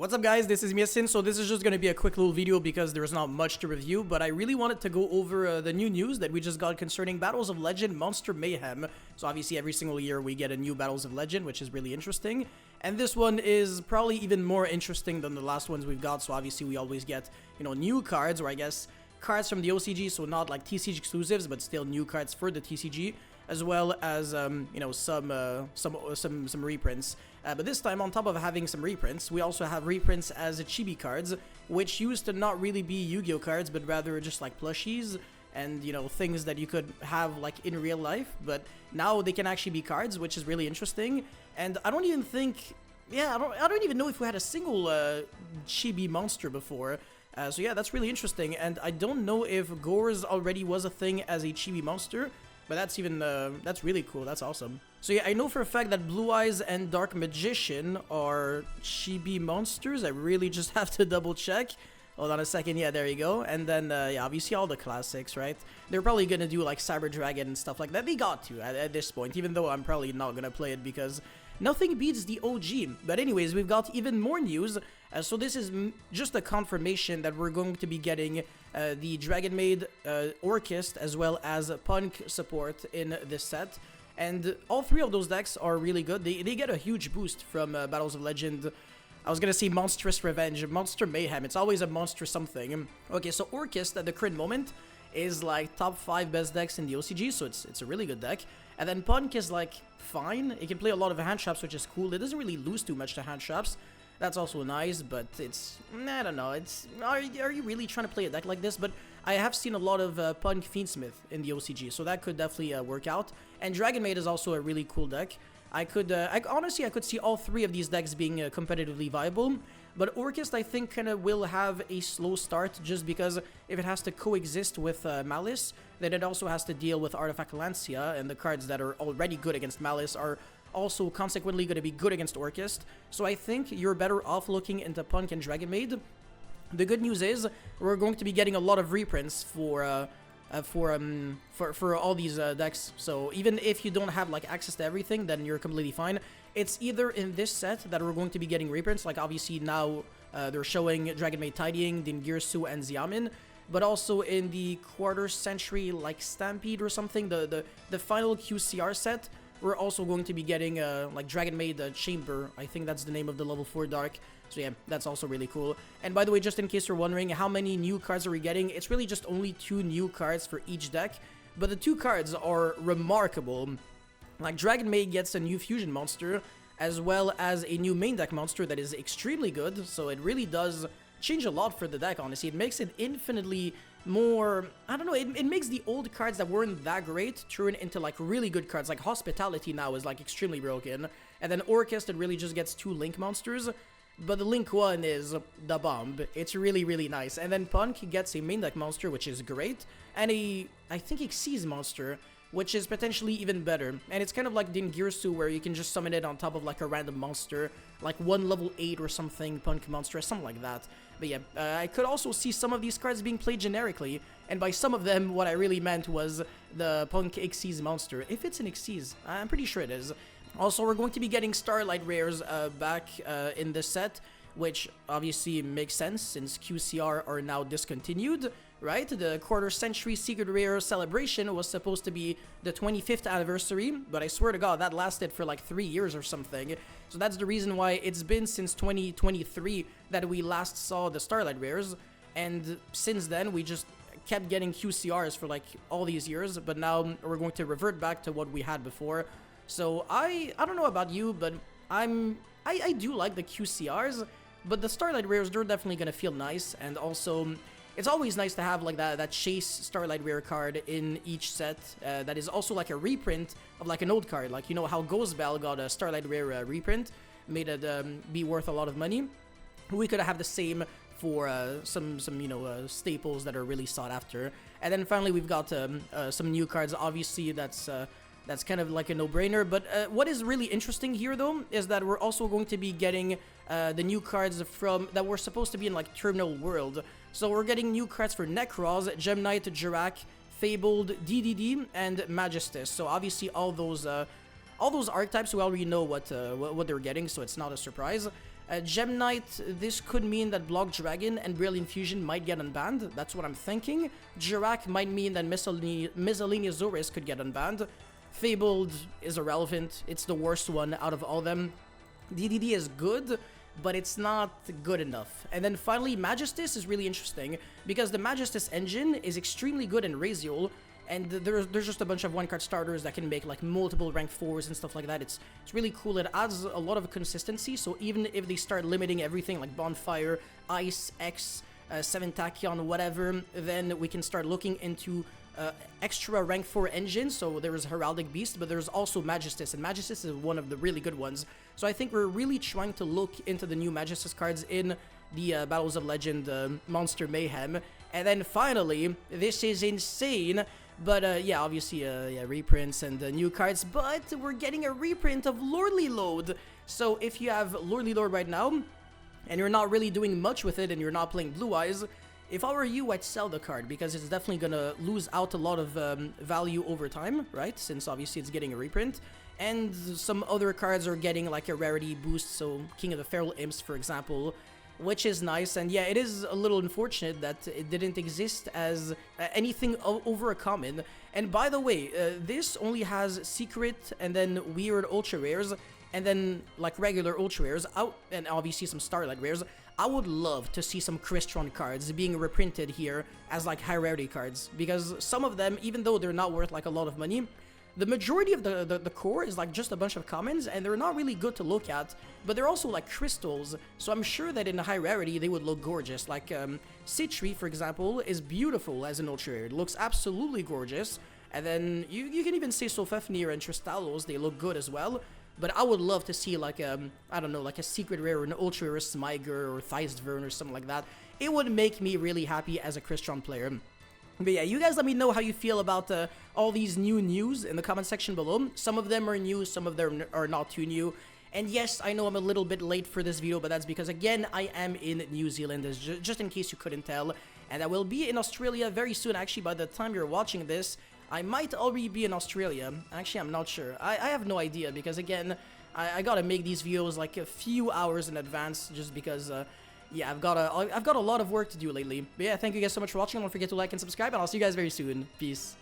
What's up guys, this is Yasin. So this is just going to be a quick little video because there's not much to review, but I really wanted to go over the new news that we just got concerning Battles of Legend Monster Mayhem. So obviously every single year we get a new Battles of Legend, which is really interesting. And this one is probably even more interesting than the last ones we've got. So obviously we always get, new cards, or I guess cards from the OCG, so not like TCG exclusives, but still new cards for the TCG, as well as some reprints. But this time, on top of having some reprints, we also have reprints as chibi cards, which used to not really be Yu-Gi-Oh cards, but rather just like plushies and things that you could have like in real life. But now they can actually be cards, which is really interesting. And I don't even think, I don't even know if we had a single chibi monster before. So yeah, that's really interesting, and I don't know if Gores already was a thing as a chibi monster, but that's really cool, that's awesome. So yeah, I know for a fact that Blue Eyes and Dark Magician are chibi monsters. I really just have to double check. Hold on a second, yeah, there you go. And then, yeah, obviously all the classics, right? They're probably gonna do like Cyber Dragon and stuff like that. They got to at this point, even though I'm probably not gonna play it because nothing beats the OG. But anyways, we've got even more news. So this is just a confirmation that we're going to be getting the Dragonmaid Orchest as well as Punk support in this set. And all three of those decks are really good. They get a huge boost from Battles of Legend. I was gonna say Monstrous Revenge, Monster Mayhem. It's always a monster something. Okay, so Orchest at the current moment is like top 5 best decks in the OCG, so it's a really good deck. And then Punk is like fine. It can play a lot of hand traps, which is cool. It doesn't really lose too much to hand traps. That's also nice, but it's, I don't know, are you really trying to play a deck like this? But I have seen a lot of Punk Fiendsmith in the OCG, so that could definitely work out. And Dragonmaid is also a really cool deck. Honestly, I could see all three of these decks being competitively viable, but Orchest I think kind of will have a slow start just because if it has to coexist with Malice, then it also has to deal with Artifact Lancia, and the cards that are already good against Malice are also consequently going to be good against Orchest. So I think you're better off looking into Punk and Dragonmaid. The good news is we're going to be getting a lot of reprints for all these decks. So even if you don't have like access to everything, then you're completely fine. It's either in this set that we're going to be getting reprints, like obviously now they're showing Dragonmaid Tidying, Dingirsu, and Xiamen, but also in the quarter century like Stampede or something, the final QCR set. We're also going to be getting like Dragonmaid Chamber. I think that's the name of the level 4 Dark. So yeah, that's also really cool. And by the way, just in case you're wondering how many new cards are we getting, it's really just only 2 new cards for each deck. But the 2 cards are remarkable. Like Dragonmaid gets a new fusion monster, as well as a new main deck monster that is extremely good. So it really does change a lot for the deck, honestly. It makes it infinitely more, I don't know, it makes the old cards that weren't that great turn into like really good cards. Like Hospitality now is like extremely broken, and then Orchest, it really just gets 2 Link monsters, but the Link one is the bomb. It's really, really nice. And then Punk gets a main deck monster, which is great, and I think Xyz monster, which is potentially even better. And it's kind of like Dingirsu, where you can just summon it on top of like a random monster, like one level 8 or something, Punk monster, something like that. But yeah, I could also see some of these cards being played generically, and by some of them, what I really meant was the Punk Xyz monster. If it's an Xyz, I'm pretty sure it is. Also, we're going to be getting Starlight rares back in this set, which obviously makes sense since QCR are now discontinued, right? The quarter century secret rare celebration was supposed to be the 25th anniversary, but I swear to God, that lasted for like 3 years or something. So that's the reason why it's been since 2023 that we last saw the Starlight rares, and since then we just kept getting QCRs for like all these years, but now we're going to revert back to what we had before. So I don't know about you, but I do like the QCRs, but the Starlight rares, they're definitely gonna feel nice. And also, it's always nice to have like that Chase Starlight rare card in each set that is also like a reprint of like an old card. Like, how Ghost Bell got a Starlight rare reprint, made it be worth a lot of money. We could have the same for some staples that are really sought after. And then finally we've got some new cards. Obviously that's kind of like a no-brainer, but what is really interesting here though is that we're also going to be getting the new cards that were supposed to be in like Terminal World. So we're getting new cards for Necros, Gem Knight, Jirak, Fabled, DDD, and Magistus. So obviously all those archetypes, we already know what they're getting, so it's not a surprise. Gem Knight, this could mean that Block Dragon and Brilliant Fusion might get unbanned. That's what I'm thinking. Jirak might mean that Miscellaneousaurus could get unbanned. Fabled is irrelevant. It's the worst one out of all of them. DDD is good, but it's not good enough. And then finally, Majestus is really interesting, because the Majestus engine is extremely good in Raziel, and there's just a bunch of one-card starters that can make like multiple rank 4s and stuff like that. It's really cool. It adds a lot of consistency, so even if they start limiting everything like Bonfire, Ice, X, 7 Tachyon, whatever, then we can start looking into extra rank 4 engines. So there is Heraldic Beast, but there's also Majestus, and Majestus is one of the really good ones. So I think we're really trying to look into the new Majestus cards in the Battles of Legend Monster Mayhem. And then finally, this is insane, but yeah, obviously, yeah, reprints and new cards, but we're getting a reprint of Lordly Lord. So if you have Lordly Lord right now, and you're not really doing much with it, and you're not playing Blue Eyes, if I were you, I'd sell the card, because it's definitely gonna lose out a lot of value over time, right? Since obviously it's getting a reprint. And some other cards are getting like a rarity boost, so King of the Feral Imps, for example, which is nice. And yeah, it is a little unfortunate that it didn't exist as anything over a common. And by the way, this only has secret and then weird ultra rares, and then like regular ultra rares out, and obviously some Starlight rares. I would love to see some Crystron cards being reprinted here as like high rarity cards, because some of them, even though they're not worth like a lot of money, the majority of the core is like just a bunch of commons, and they're not really good to look at, but they're also like crystals, so I'm sure that in a high rarity they would look gorgeous. Like Citri, for example, is beautiful as an ultra rare. It looks absolutely gorgeous. And then you can even say Sofefnir and Tristalos, they look good as well. But I would love to see like I don't know, like a secret rare or an ultra rare Smyger or Theistvern or something like that. It would make me really happy as a Crystron player. But yeah, you guys let me know how you feel about all these new news in the comment section below. Some of them are new, some of them are not too new. And yes, I know I'm a little bit late for this video, but that's because, again, I am in New Zealand, just in case you couldn't tell. And I will be in Australia very soon. Actually, by the time you're watching this, I might already be in Australia. Actually, I'm not sure. I have no idea, because, again, I gotta make these videos like a few hours in advance, just because... yeah, I've got a lot of work to do lately. But yeah, thank you guys so much for watching. Don't forget to like and subscribe, and I'll see you guys very soon. Peace.